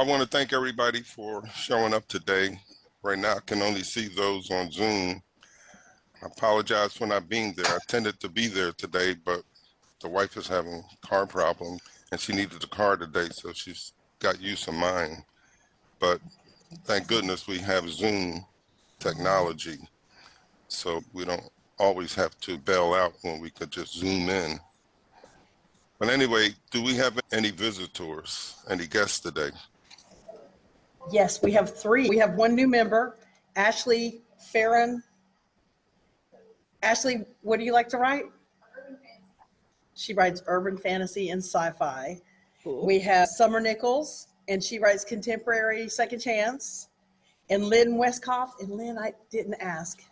I want to thank everybody for showing up today. Right now, I can only see those on Zoom. I apologize for not being there. I intended to be there today, but the wife is having a car problem and she needed the car today, so she's got use of mine. But thank goodness we have Zoom technology, so we don't always have to bail out when we could just Zoom in. But anyway, do we have any visitors, any guests today? Yes, we have 3. We have 1 new member, Ashley Farron. Ashley, what do you like to write? Urban fantasy. She writes urban fantasy and sci-fi. Cool. We have Summer Nichols, and she writes contemporary second chance. And Lynn Westcoff, and Lynn, I didn't ask.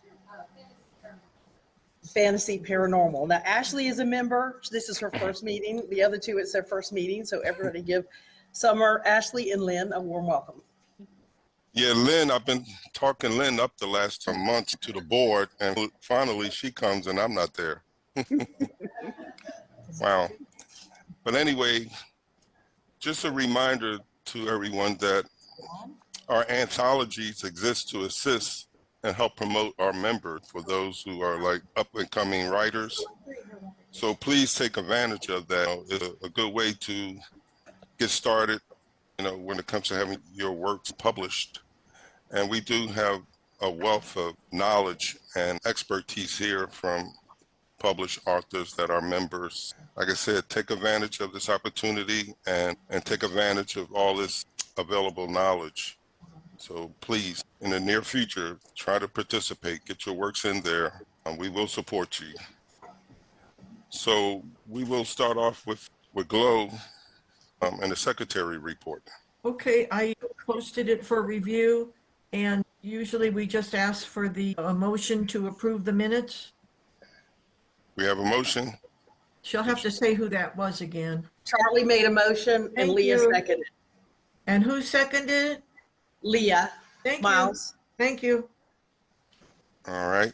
Fantasy paranormal. Now, Ashley is a member. This is her first meeting. The other 2, it's their first meeting. So everybody give Summer, Ashley, and Lynn a warm welcome. Yeah, Lynn, I've been talking Lynn up the last months to the board, and finally she comes and I'm not there. Wow. But anyway, just a reminder to everyone that our anthologies exist to assist and help promote our members for those who are like up and coming writers. So please take advantage of that. It's a good way to get started, when it comes to having your works published. And we do have a wealth of knowledge and expertise here from published authors that are members. Like I said, take advantage of this opportunity and take advantage of all this available knowledge. So please, in the near future, try to participate, get your works in there, and we will support you. So we will start off with Glow and the secretary report. Okay, I posted it for review, and usually we just ask for a motion to approve the minutes. We have a motion. She'll have to say who that was again. Charlie made a motion and Thank Leah you. seconded. And who seconded it? Leah. Thank Miles. you. Thank you. All right.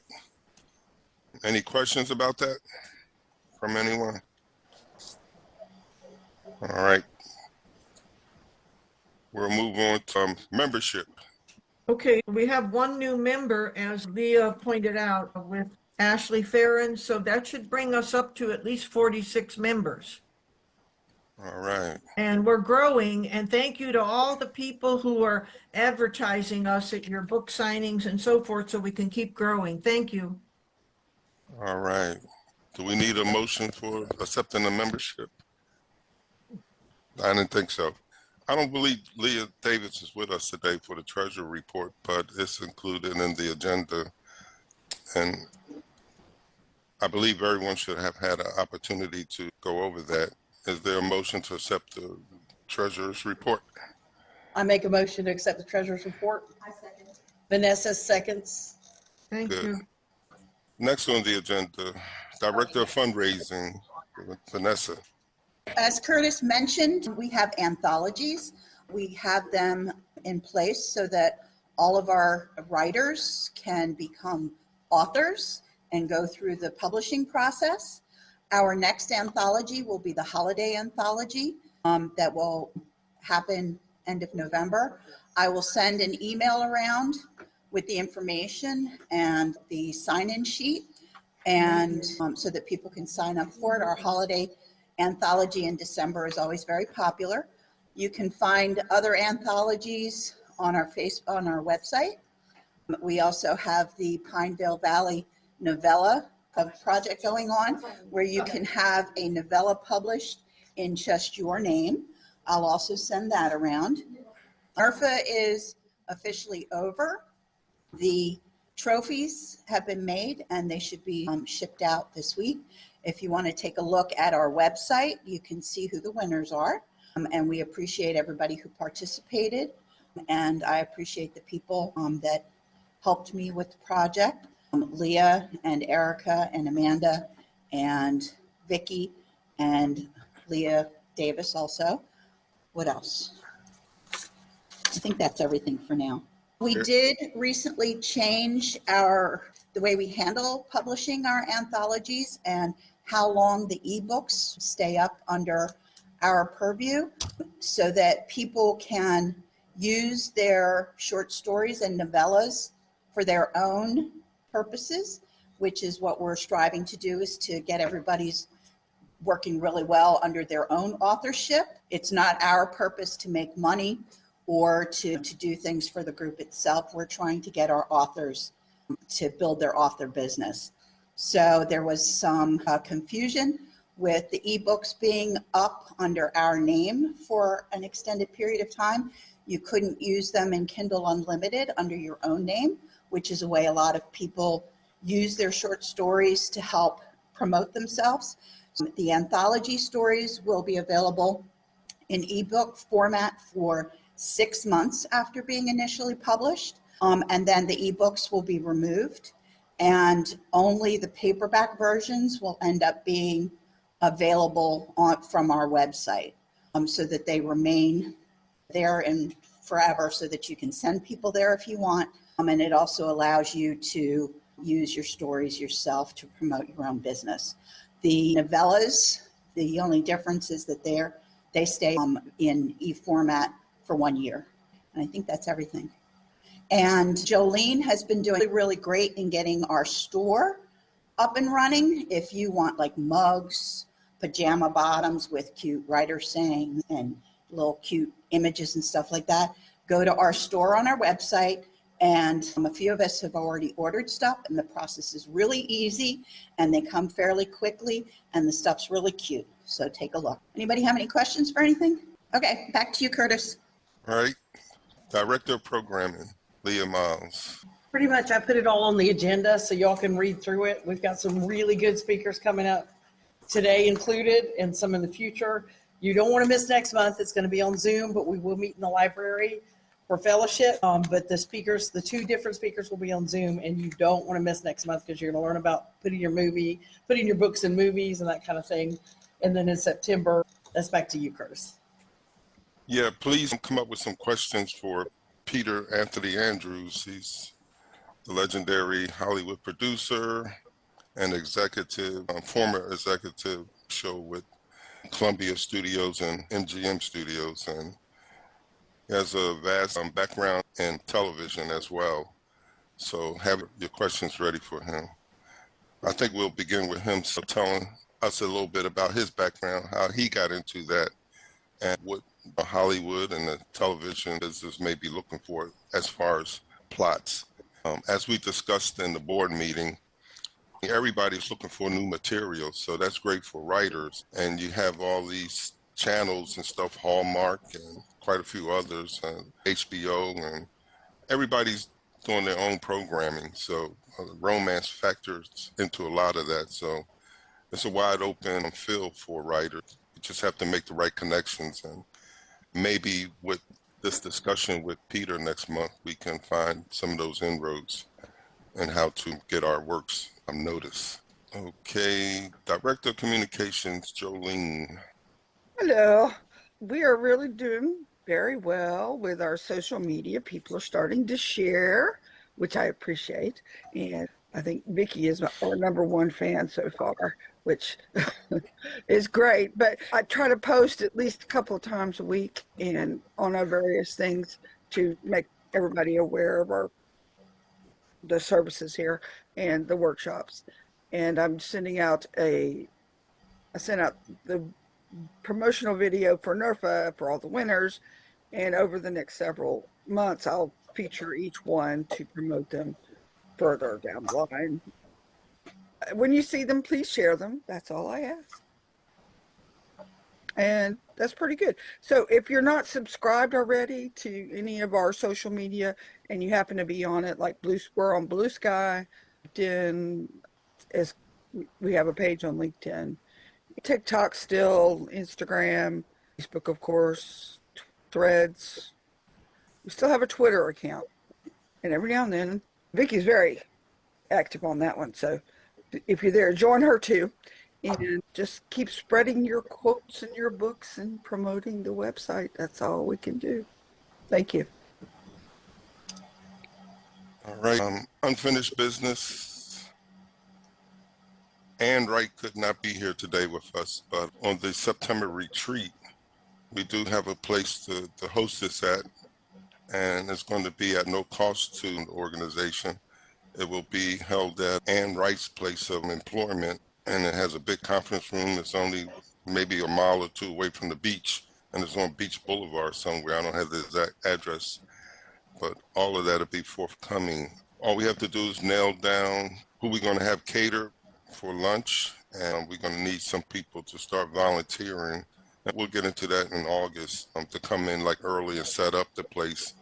Any questions about that from anyone? All right. We'll move on to membership. Okay, we have 1 new member, as Leah pointed out, with Ashley Farron, so that should bring us up to at least 46 members. All right. And we're growing, and thank you to all the people who are advertising us at your book signings and so forth, so we can keep growing. Thank you. All right. Do we need a motion for accepting the membership? I didn't think so. I don't believe Leah Davis is with us today for the treasury report, but it's included in the agenda. And I believe everyone should have had an opportunity to go over that. Is there a motion to accept the treasurer's report? I make a motion to accept the treasurer's report. I second. Vanessa seconds. Thank Good. you. Next on the agenda, Director of Fundraising, Vanessa. As Curtis mentioned, we have anthologies. We have them in place so that all of our writers can become authors and go through the publishing process. Our next anthology will be the holiday anthology that will happen end of November. I will send an email around with the information and the sign-in sheet, and so that people can sign up for it. Our holiday anthology in December is always very popular. You can find other anthologies on our website. We also have the Pineville Valley novella project going on, where you can have a novella published in just your name. I'll also send that around. ARFA is officially over. The trophies have been made and they should be shipped out this week. If you want to take a look at our website, you can see who the winners are. And we appreciate everybody who participated. And I appreciate the people that helped me with the project. Leah and Erica and Amanda and Vicky and Leah Davis also. What else? I think that's everything for now. We did recently change the way we handle publishing our anthologies and how long the ebooks stay up under our purview, so that people can use their short stories and novellas for their own purposes, which is what we're striving to do, is to get everybody's working really well under their own authorship. It's not our purpose to make money or to do things for the group itself. We're trying to get our authors to build their author business. So there was some confusion with the ebooks being up under our name for an extended period of time. You couldn't use them in Kindle Unlimited under your own name, which is a way a lot of people use their short stories to help promote themselves. The anthology stories will be available in ebook format for 6 months after being initially published. And then the ebooks will be removed, and only the paperback versions will end up being available from our website, so that they remain there and forever, so that you can send people there if you want. And it also allows you to use your stories yourself to promote your own business. The novellas, the only difference is that they stay in e-format for 1 year. And I think that's everything. And Jolene has been doing really great in getting our store up and running. If you want like mugs, pajama bottoms with cute writer sayings and little cute images and stuff like that, go to our store on our website. And a few of us have already ordered stuff, and the process is really easy, and they come fairly quickly, and the stuff's really cute. So take a look. Anybody have any questions for anything? Okay, back to you, Curtis. All right. Director of Programming, Leah Miles. Pretty much, I put it all on the agenda so y'all can read through it. We've got some really good speakers coming up today included, and some in the future. You don't want to miss next month. It's going to be on Zoom, but we will meet in the library for fellowship. But the speakers, the 2 different speakers will be on Zoom, and you don't want to miss next month, because you're going to learn about putting your books in movies and that kind of thing. And then in September, that's back to you, Curtis. Yeah, please come up with some questions for Peter Anthony Andrews. He's the legendary Hollywood producer and former executive show with Columbia Studios and MGM Studios, and he has a vast background in television as well. So have your questions ready for him. I think we'll begin with him telling us a little bit about his background, how he got into that, and what Hollywood and the television business may be looking for as far as plots. As we discussed in the board meeting, everybody's looking for new material, so that's great for writers. And you have all these channels and stuff, Hallmark and quite a few others, HBO, and everybody's doing their own programming. So romance factors into a lot of that. So it's a wide open field for writers. You just have to make the right connections, and maybe with this discussion with Peter next month, we can find some of those inroads and how to get our works noticed. Okay, Director of Communications, Jolene. Hello. We are really doing very well with our social media. People are starting to share, which I appreciate. And I think Vicki is our #1 fan so far, which is great. But I try to post at least a couple of times a week and on our various things to make everybody aware of the services here and the workshops. And I'm sending out I sent out the promotional video for NERFA for all the winners. And over the next several months, I'll feature each one to promote them further down the line. When you see them, please share them. That's all I ask. And that's pretty good. So if you're not subscribed already to any of our social media and you happen to be on it, like we're on Blue Sky, LinkedIn, we have a page on LinkedIn, TikTok still, Instagram, Facebook, of course, Threads. We still have a Twitter account. And every now and then, Vicki's very active on that one. So if you're there, join her too. And just keep spreading your quotes and your books and promoting the website. That's all we can do. Thank you. All right, unfinished business. Ann Wright could not be here today with us, but on the September retreat, we do have a place to host this at. and it's going to be at no cost to the organization. It will be held at Ann Wright's place of employment, and it has a big conference room. It's only maybe a mile or two away from the beach, and it's on Beach Boulevard somewhere. I don't have the exact address, but all of that will be forthcoming. All we have to do is nail down who we're going to have cater for lunch, and we're going to need some people to start volunteering. And we'll get into that in August to come in like early and set up the place.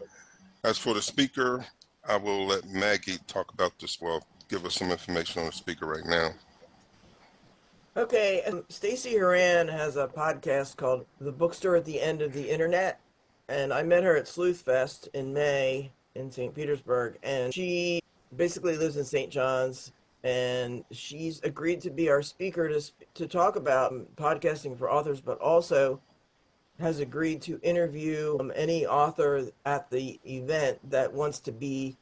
As for the speaker, I will let Maggie talk about this. Well, give us some information on the speaker right now. Okay, Stacey Horan has a podcast called The Bookstore at the End of the Internet, and I met her at Sleuth Fest in May in St. Petersburg, and she basically lives in St. John's, and she's agreed to be our speaker to talk about podcasting for authors, but also has agreed to interview any author at the event that wants to be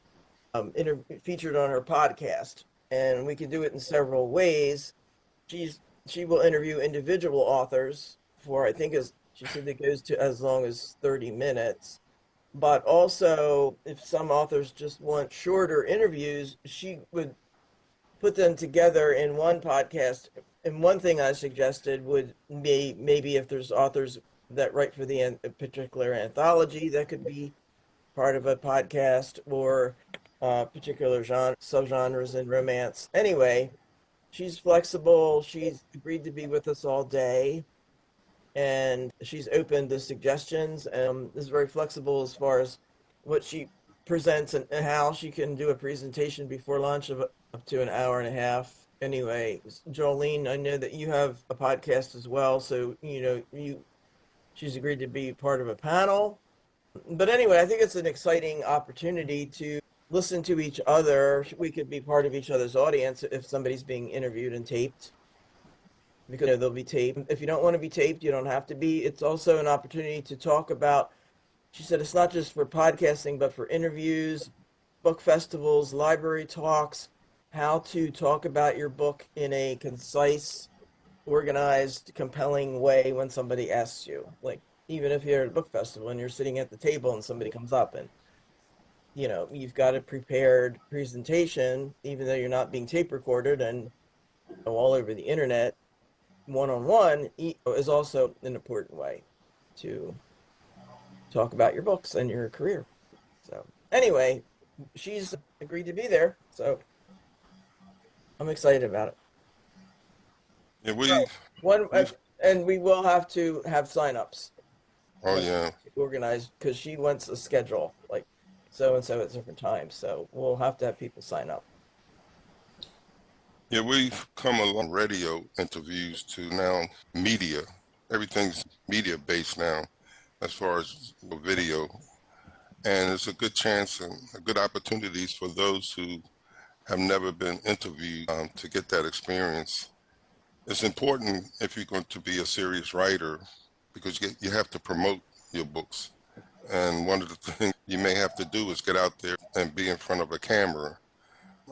featured on her podcast, and we can do it in several ways. She will interview individual authors for, I think, as she said, it goes to as long as 30 minutes. But also, if some authors just want shorter interviews, she would put them together in one podcast. And one thing I suggested would be maybe if there's authors that write for a particular anthology, that could be part of a podcast, or particular subgenres in romance. Anyway, she's flexible. She's agreed to be with us all day, and she's open to suggestions, and is very flexible as far as what she presents and how she can do a presentation before lunch of up to an hour and a half. Anyway, Jolene, I know that you have a podcast as well, so she's agreed to be part of a panel. But anyway, I think it's an exciting opportunity to listen to each other. We could be part of each other's audience if somebody's being interviewed and taped, because they'll be taped. If you don't want to be taped, you don't have to be. It's also an opportunity to talk about, she said, it's not just for podcasting, but for interviews, book festivals, library talks, how to talk about your book in a concise, organized, compelling way when somebody asks you. Like, even if you're at a book festival and you're sitting at the table and somebody comes up and you've got a prepared presentation, even though you're not being tape recorded and all over the internet, one-on-one is also an important way to talk about your books and your career. So anyway, she's agreed to be there, so I'm excited about it. Yeah, and we will have to have signups. Oh yeah. Organized, because she wants a schedule, like so and so at different times. So we'll have to have people sign up. Yeah, we've come along radio interviews to now media. Everything's media based now as far as video. And it's a good chance and a good opportunities for those who have never been interviewed to get that experience. It's important if you're going to be a serious writer, because you have to promote your books. And one of the things you may have to do is get out there and be in front of a camera.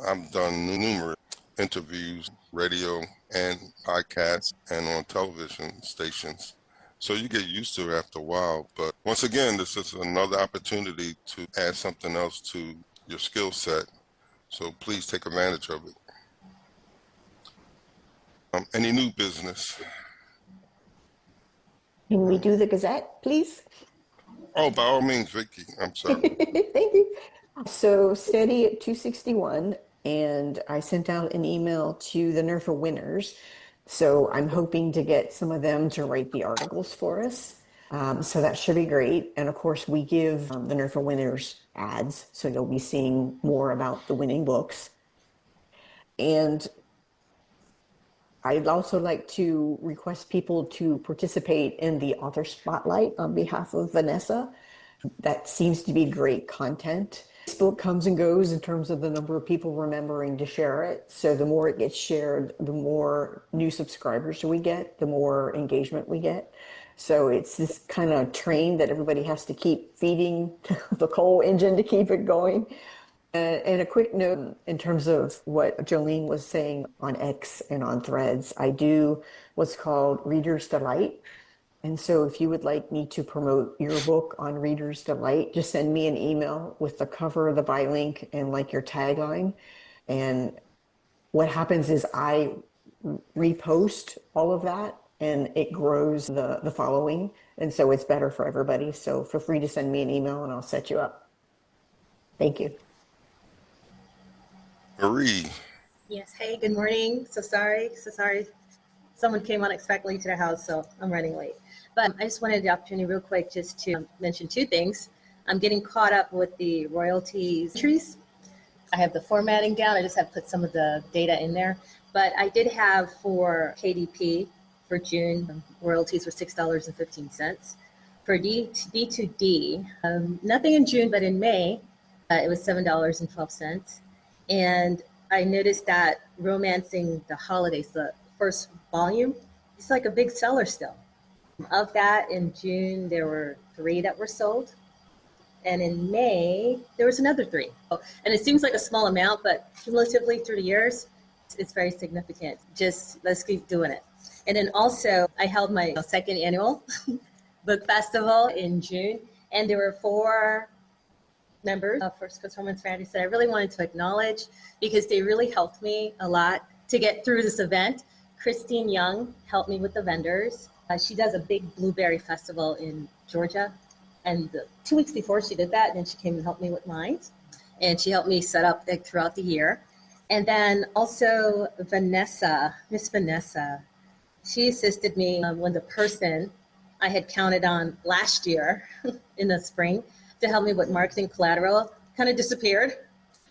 I've done numerous interviews, radio and podcasts, and on television stations. So you get used to it after a while. But once again, this is another opportunity to add something else to your skill set. So please take advantage of it. Any new business? Can we do the Gazette, please? Oh, by all means, Vicky. I'm sorry. Thank you. So steady at 261, and I sent out an email to the NERFA winners. So I'm hoping to get some of them to write the articles for us. So that should be great. And of course, we give the NERFA winners ads, so you'll be seeing more about the winning books. And I'd also like to request people to participate in the author spotlight on behalf of Vanessa. That seems to be great content. This book comes and goes in terms of the number of people remembering to share it. So the more it gets shared, the more new subscribers we get, the more engagement we get. So it's this kind of train that everybody has to keep feeding the coal engine to keep it going. And a quick note in terms of what Jolene was saying on X and on Threads, I do what's called Reader's Delight. And so if you would like me to promote your book on Reader's Delight, just send me an email with the cover, the buy link, and like your tagline. And what happens is I repost all of that and it grows the following. And so it's better for everybody. So feel free to send me an email and I'll set you up. Thank you. Marie, Yes. Hey, good morning. So sorry. Someone came unexpectedly to the house, so I'm running late. But I just wanted the opportunity real quick just to mention two things. I'm getting caught up with the royalties trees. I have the formatting down. I just have put some of the data in there. But I did have for KDP for June, royalties were $6.15. For D2D, nothing in June, but in May, it was $7.12. And I noticed that Romancing the Holidays, the first volume, it's like a big seller still. Of that, in June, there were 3 that were sold. And in May, there was another 3. And it seems like a small amount, but cumulatively through the years, it's very significant. Just let's keep doing it. And then also, I held my second annual book festival in June, and there were 4 members of First Coast Romance Fraternity that I really wanted to acknowledge because they really helped me a lot to get through this event. Christine Young helped me with the vendors. She does a big blueberry festival in Georgia. And 2 weeks before she did that, then she came and helped me with mine. And she helped me set up throughout the year. And then also Vanessa, Miss Vanessa, she assisted me when the person I had counted on last year in the spring to help me with marketing collateral kind of disappeared.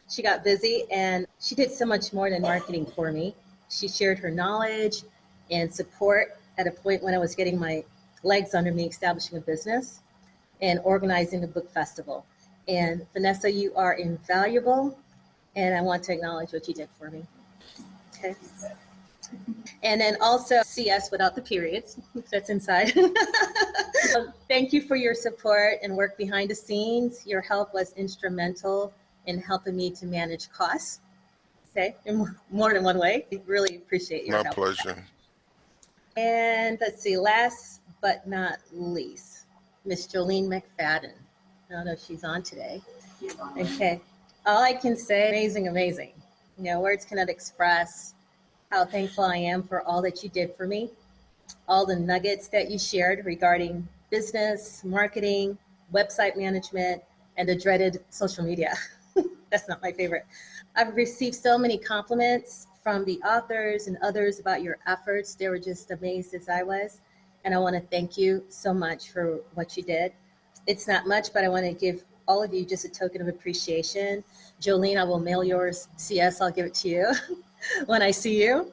She got busy and she did so much more than marketing for me. She shared her knowledge and support at a point when I was getting my legs under me establishing a business and organizing the book festival. And Vanessa, you are invaluable, and I want to acknowledge what you did for me. Okay. And then also CS without the periods, that's inside. Thank you for your support and work behind the scenes. Your help was instrumental in helping me to manage costs, okay, in more than one way. I really appreciate your my help. pleasure. And let's see, last but not least, Miss Jolene McFadden. I don't know if she's on today. Okay. All I can say, amazing, amazing. You know, words cannot express how thankful I am for all that you did for me, all the nuggets that you shared regarding business, marketing, website management, and the dreaded social media. That's not my favorite. I've received so many compliments from the authors and others about your efforts. They were just amazed as I was. And I want to thank you so much for what you did. It's not much, but I want to give all of you just a token of appreciation. Jolene, I will mail yours. CS, I'll give it to you when I see you.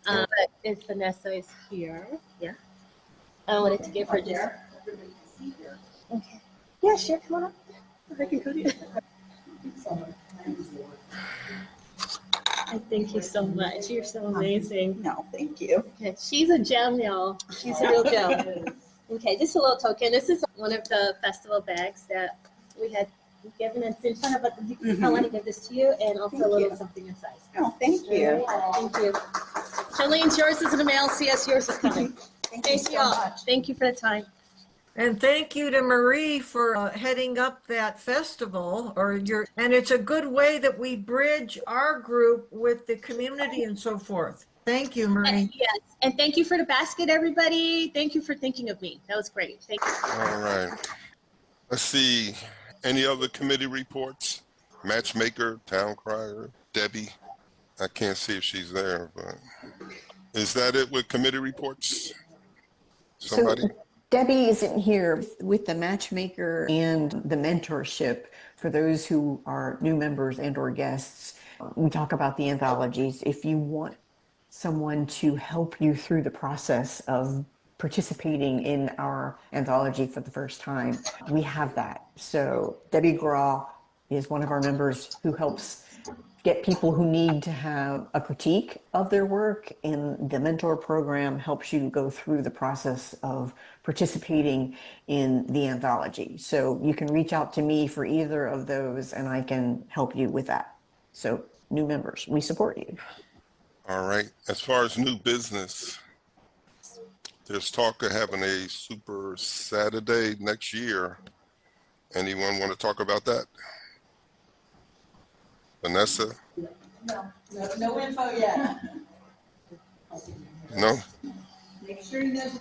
But if Vanessa is here, yeah. I wanted to give her just. Okay. Yeah, sure. Come on up. I can go to you. I thank you so much. You're so amazing. No, thank you. Okay, she's a gem, y'all. She's a real gem. Okay, just a little token. This is one of the festival bags that we had given. It's in front of us. I want to give this to you and also Thank a little you. something inside. No, thank you. Thank you. Jolene's yours is in the mail. CS, yours is coming. Thank you Thank so you all. much. Thank you for the time. And thank you to Marie for heading up that festival and it's a good way that we bridge our group with the community and so forth. Thank you, Marie. Yes, and thank you for the basket, everybody. Thank you for thinking of me. That was great. Thank you. All right. Let's see. Any other committee reports? Matchmaker, Town Crier, Debbie. I can't see if she's there, but is that it with committee reports? Somebody? So Debbie isn't here with the matchmaker and the mentorship for those who are new members and or guests. We talk about the anthologies. If you want someone to help you through the process of participating in our anthology for the first time, we have that. So Debbie Graw is one of our members who helps get people who need to have a critique of their work, and the mentor program helps you go through the process of participating in the anthology. So you can reach out to me for either of those and I can help you with that. So new members, we support you. All right. As far as new business, There's talk of having a Super Saturday next year. Anyone want to talk about that? Vanessa? No info yet. No?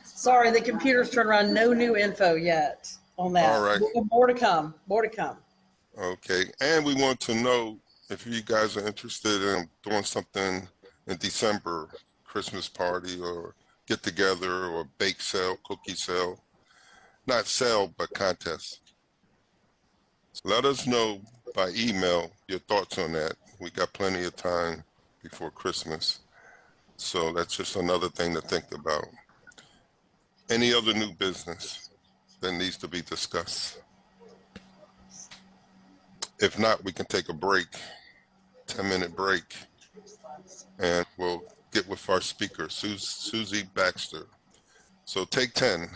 Sorry, the computer's turned around. No new info yet on that. All right. More to come. More to come. Okay. And we want to know if you guys are interested in doing something in December, Christmas party or get together or bake sale, cookie sale. Not sale, but contest. So let us know by email your thoughts on that. We got plenty of time before Christmas. So that's just another thing to think about. Any other new business that needs to be discussed? If not, we can take a break, 10-minute break, and we'll get with our speaker, Susie Baxter. So take 10.